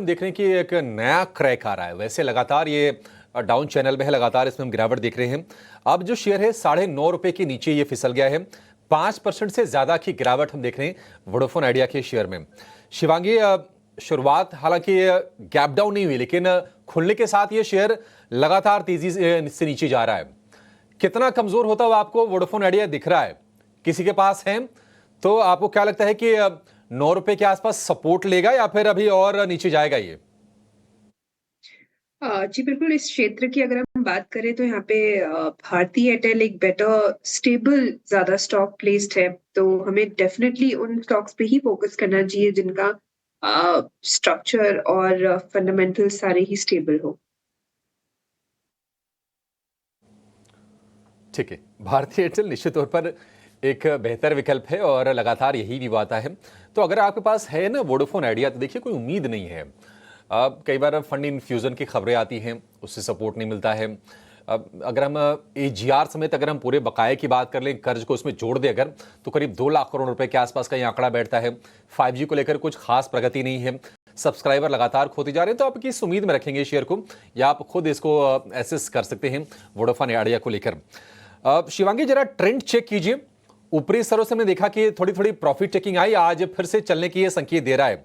देख रहे हैं कि एक नया क्रैक आ रहा है। वैसे लगातार ये डाउन चैनल में है, लगातार इसमें हम गिरावट देख रहे हैं। अब जो शेयर है ₹9.5 के नीचे ये फिसल गया है। 5% से ज्यादा की गिरावट हम देख रहे हैं वोडाफोन आइडिया के शेयर में। शिवांगी, शुरुआत हालांकि गैप डाउन नहीं हुई, लेकिन खुलने के साथ ये शेयर लगातार तेजी से नीचे जा रहा है। कितना कमजोर होता हुआ आपको वोडाफोन आइडिया दिख रहा है? किसी के पास है तो आपको क्या लगता है कि ₹9 के आसपास सपोर्ट लेगा या फिर अभी और नीचे जाएगा ये? जी बिल्कुल, इस क्षेत्र की अगर हम बात करें तो यहाँ पे भारती एयरटेल एक बेटर स्टेबल ज़्यादा स्टॉक प्लेस्ड है, तो हमें डेफ़िनेटली उन स्टॉक्स पे ही फ़ोकस करना चाहिए जिनका स्ट्रक्चर और फंडामेंटल्स सारे ही स्टेबल हो। ठीक है, भारतीय एयरटेल निश्चित तौर पर एक बेहतर विकल्प है और लगातार यही व्यू आता है। तो अगर आपके पास है ना वोडाफोन आइडिया, तो देखिए कोई उम्मीद नहीं है। अब कई बार फंड इन्फ्यूजन की खबरें आती हैं, उससे सपोर्ट नहीं मिलता है। अब अगर हम एजीआर समेत अगर हम पूरे बकाये की बात कर लें, कर्ज को उसमें जोड़ दें अगर, तो करीब 2 लाख करोड़ रुपए के आसपास का ये आंकड़ा बैठता है। 5G को लेकर कुछ खास प्रगति नहीं है, सब्सक्राइबर लगातार खोते जा रहे हैं। तो आप किस उम्मीद में रखेंगे शेयर को, या आप खुद इसको एसेस कर सकते हैं वोडाफोन आइडिया को लेकर? शिवांगी, जरा ट्रेंड चेक कीजिए। ऊपरी स्तरों से हमने देखा कि थोड़ी थोड़ी प्रॉफिट टेकिंग आई, आज फिर से चलने की ये संकेत दे रहा है।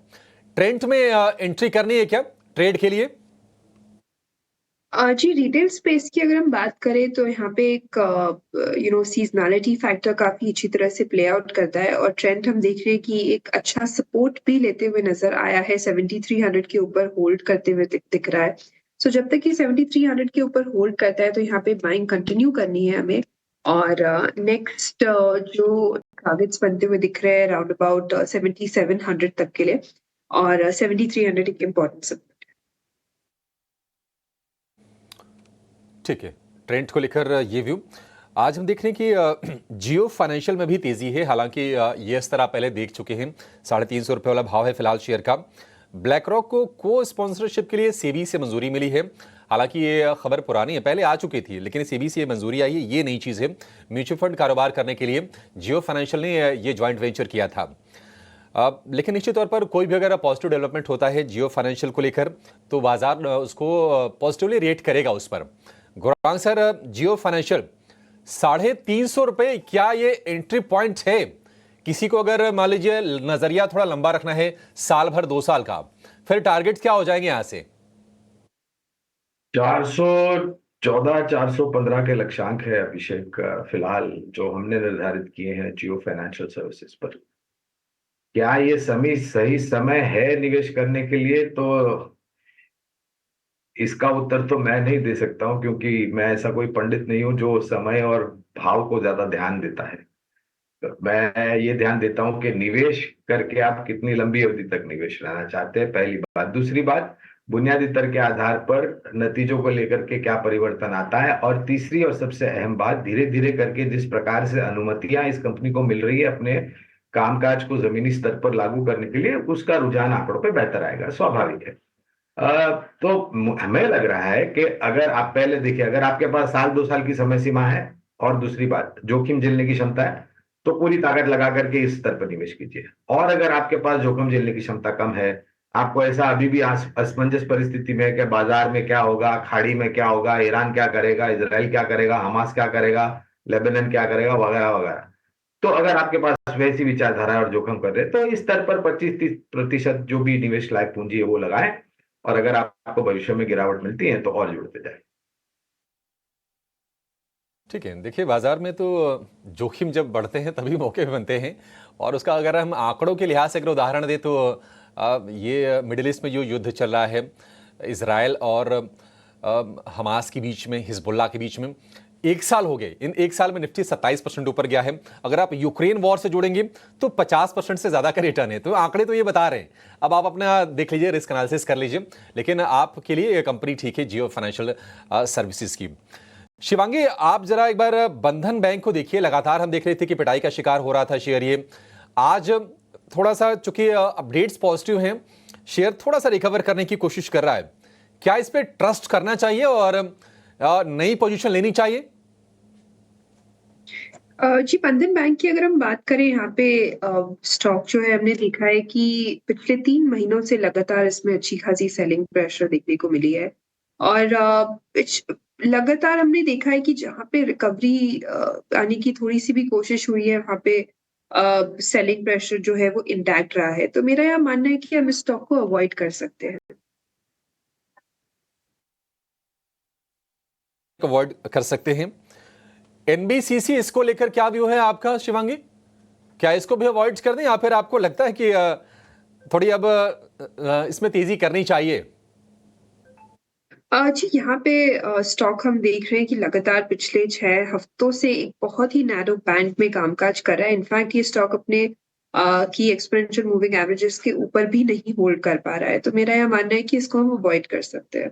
ट्रेंड में एंट्री करनी है क्या ट्रेड के लिए? जी, रिटेल स्पेस की अगर हम बात करें तो यहाँ पे एक सीज़नैलिटी फैक्टर काफ़ी अच्छी तरह से प्ले आउट करता है और ट्रेंड हम देख रहे हैं कि एक अच्छा सपोर्ट भी लेते हुए नज़र आया है, 7300 के ऊपर होल्ड करते हुए दिख रहा है। सो जब तक ये 7300 के ऊपर होल्ड करता है तो यहाँ पे बाइंग कंटिन्यू करनी है हमें और नेक्स्ट जो टारगेट्स बनते हुए दिख रहे हैं अराउंड अबाउट 7700 तक के लिए और 7300 एक इम्पोर्टेंट सपोर्ट। ठीक है, ट्रेंड को लेकर ये व्यू। आज हम देख रहे हैं कि जियो फाइनेंशियल में भी तेजी है। हालांकि ये स्तर आप पहले देख चुके हैं। ₹350 वाला भाव है फिलहाल शेयर का। ब्लैक रॉक को स्पॉन्सरशिप के लिए सेबी से मंजूरी मिली है। हालांकि ये खबर पुरानी है, पहले आ चुकी थी, लेकिन सेबी से ये मंजूरी आई है। ये नई चीज है। म्यूचुअल फंड कारोबार करने के लिए जियो फाइनेंशियल ने ये ज्वाइंट वेंचर किया था। लेकिन निश्चित तौर पर कोई भी अगर पॉजिटिव डेवलपमेंट होता है जियो फाइनेंशियल को लेकर, तो बाजार उसको पॉजिटिवली रेट करेगा उस पर। गौरांग सर, जियो फाइनेंशियल ₹350, क्या ये एंट्री पॉइंट है? किसी को अगर मान लीजिए नजरिया थोड़ा लंबा रखना है, साल भर 2 साल का, फिर टारगेट क्या हो जाएंगे यहां से? 414 415 के लक्ष्यांक है अभिषेक, फिलहाल जो हमने निर्धारित किए हैं जियो फाइनेंशियल सर्विसेज पर। क्या ये सही समय है निवेश करने के लिए? तो इसका उत्तर तो मैं नहीं दे सकता हूं, क्योंकि मैं ऐसा कोई पंडित नहीं हूं जो समय और भाव को ज्यादा ध्यान देता है। तो मैं ये ध्यान देता हूं कि निवेश करके आप कितनी लंबी अवधि तक निवेश रहना चाहते हैं, पहली बात। दूसरी बात, बुनियादी तर्क के आधार पर नतीजों को लेकर के क्या परिवर्तन आता है, और तीसरी और सबसे अहम बात, धीरे धीरे करके जिस प्रकार से अनुमतियां इस कंपनी को मिल रही है अपने कामकाज को जमीनी स्तर पर लागू करने के लिए, उसका रुझान आंकड़ों पे बेहतर आएगा, स्वाभाविक है। तो हमें लग रहा है कि अगर आप पहले देखिए, अगर आपके पास साल 2 साल की समय सीमा है और दूसरी बात जोखिम झेलने की क्षमता है, तो पूरी ताकत लगा करके इस स्तर पर निवेश कीजिए। और अगर आपके पास जोखिम झेलने की क्षमता कम है, आपको ऐसा अभी भी असमंजस परिस्थिति में है कि बाजार में क्या होगा, खाड़ी में क्या होगा, ईरान क्या करेगा, इसराइल क्या करेगा, हमास क्या करेगा, लेबनान क्या करेगा, वगैरह वगैरह, तो अगर आपके पास वैसी विचारधारा है और जोखिम कर रहे हैं, तो इस स्तर पर 25-30% जो भी निवेश लायक पूंजी है वो लगाएं। और अगर आपको भविष्य में गिरावट मिलती है तो और जुड़ते जाए। ठीक है, देखिए बाजार में तो जोखिम जब बढ़ते हैं तभी मौके बनते हैं। और उसका अगर हम आंकड़ों के लिहाज से अगर उदाहरण दें, तो ये मिडिल ईस्ट में जो युद्ध चल रहा है इसराइल और हमास के बीच में, हिजबुल्लाह के बीच में, 1 साल हो गए। इन 1 साल में निफ्टी 27% ऊपर गया है। अगर आप यूक्रेन वॉर से जोड़ेंगे तो 50% से ज्यादा का रिटर्न है। तो आंकड़े तो ये बता रहे हैं। अब आप अपना देख लीजिए, रिस्क एनालिसिस कर लीजिए। लेकिन आपके लिए ये कंपनी ठीक है, जियो फाइनेंशियल सर्विसेज की। शिवांगी, आप जरा एक बार बंधन बैंक को देखिए। लगातार हम देख रहे थे कि पिटाई का शिकार हो रहा था शेयर। ये आज थोड़ा सा, चूंकि अपडेट्स पॉजिटिव हैं, शेयर थोड़ा सा रिकवर करने की कोशिश कर रहा है। क्या इस पे ट्रस्ट करना चाहिए और नई पोजीशन लेनी चाहिए? जी, बंधन बैंक की अगर हम बात करें यहाँ पे स्टॉक जो है हमने देखा है कि पिछले 3 महीनों से लगातार इसमें अच्छी खासी सेलिंग प्रेशर देखने को मिली है। और लगातार हमने देखा है कि जहाँ पे रिकवरी आने की थोड़ी-सी भी कोशिश हुई है वहाँ पे सेलिंग प्रेशर जो है वो इंटैक्ट रहा है। तो मेरा यह मानना है कि हम इस स्टॉक को अवॉइड कर सकते हैं। अवॉइड कर सकते हैं। एनबीसीसी इसको लेकर क्या व्यू है आपका शिवांगी? क्या इसको भी अवॉइड कर दें या फिर आपको लगता है कि थोड़ी अब इसमें तेजी करनी चाहिए? जी, यहाँ पे स्टॉक हम देख रहे हैं कि लगातार पिछले 6 हफ्तों से एक बहुत ही नैरो बैंड में कामकाज कर रहा है। इनफैक्ट ये स्टॉक अपने की एक्सपोनेंशियल मूविंग एवरेजेस के ऊपर भी नहीं होल्ड कर पा रहा है। तो मेरा यह मानना है कि इसको हम अवॉइड कर सकते हैं।